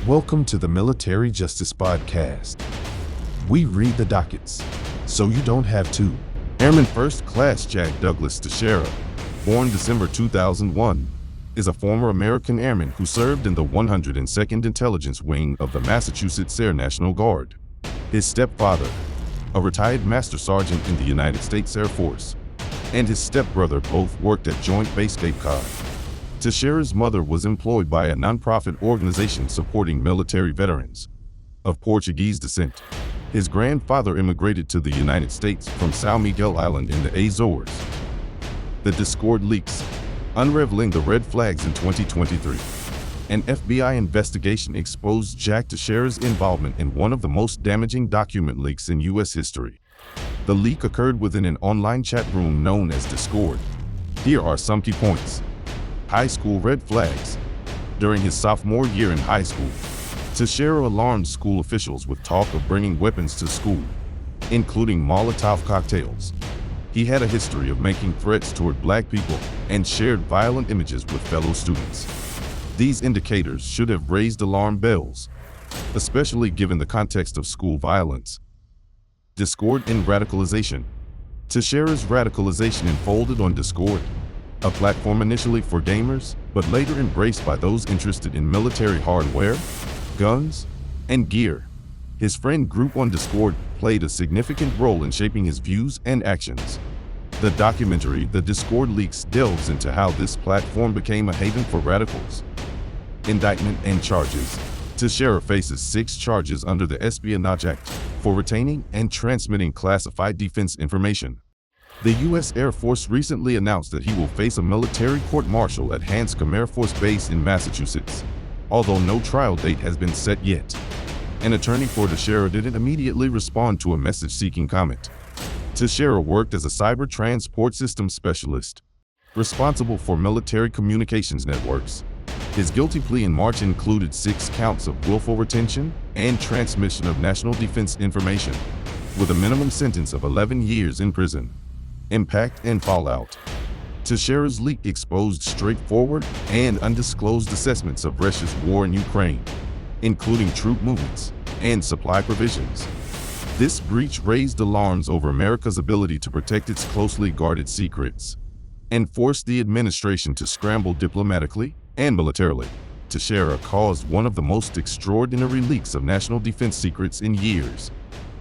Welcome to the Military Justice Podcast. We read the dockets, so you don't have to. Airman First Class Jack Douglas Teixeira, born December 2001, is a former American airman who served in the 102nd Intelligence Wing of the Massachusetts Air National Guard. His stepfather, a retired Master Sergeant in the United States Air Force, and his stepbrother both worked at Joint Base Cape Cod. Teixeira's mother was employed by a nonprofit organization supporting military veterans of Portuguese descent. His grandfather immigrated to the United States from São Miguel Island in the Azores. The Discord leaks, unraveling the red flags in 2023. An FBI investigation exposed Jack Teixeira's involvement in one of the most damaging document leaks in U.S. history. The leak occurred within an online chat room known as Discord. Here are some key points. High school red flags. During his sophomore year in high school, Teixeira alarmed school officials with talk of bringing weapons to school, including Molotov cocktails. He had a history of making threats toward black people and shared violent images with fellow students. These indicators should have raised alarm bells, especially given the context of school violence. Discord and radicalization. Teixeira's radicalization unfolded on Discord, a platform initially for gamers, but later embraced by those interested in military hardware, guns, and gear. His friend group on Discord played a significant role in shaping his views and actions. The documentary, The Discord Leaks, delves into how this platform became a haven for radicals. Indictment and charges. Teixeira faces 6 charges under the Espionage Act for retaining and transmitting classified defense information. The U.S. Air Force recently announced that he will face a military court-martial at Hanscom Air Force Base in Massachusetts, although no trial date has been set yet. An attorney for Teixeira didn't immediately respond to a message-seeking comment. Teixeira worked as a cyber transport systems specialist, responsible for military communications networks. His guilty plea in March included 6 counts of willful retention and transmission of national defense information, with a minimum sentence of 11 years in prison. Impact and fallout. Teixeira's leak exposed straightforward and undisclosed assessments of Russia's war in Ukraine, including troop movements and supply provisions. This breach raised alarms over America's ability to protect its closely guarded secrets and forced the administration to scramble diplomatically and militarily. Teixeira caused one of the most extraordinary leaks of national defense secrets in years.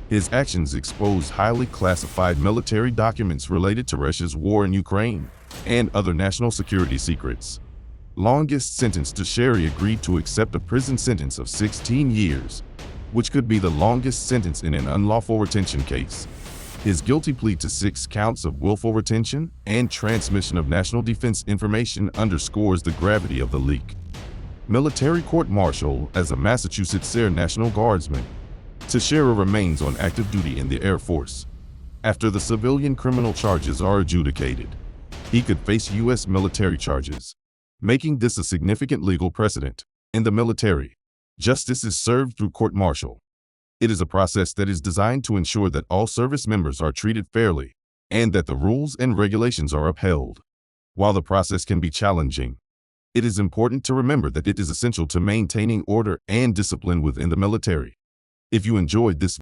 His actions exposed highly classified military documents related to Russia's war in Ukraine and other national security secrets. Longest sentence. Teixeira agreed to accept a prison sentence of 16 years, which could be the longest sentence in an unlawful retention case. His guilty plea to 6 counts of willful retention and transmission of national defense information underscores the gravity of the leak. Military court-martial. As a Massachusetts Air National Guardsman, Teixeira remains on active duty in the Air Force. After the civilian criminal charges are adjudicated, he could face U.S. military charges, making this a significant legal precedent. In the military, justice is served through court-martial. It is a process that is designed to ensure that all service members are treated fairly and that the rules and regulations are upheld. While the process can be challenging, it is important to remember that it is essential to maintaining order and discipline within the military. If you enjoyed this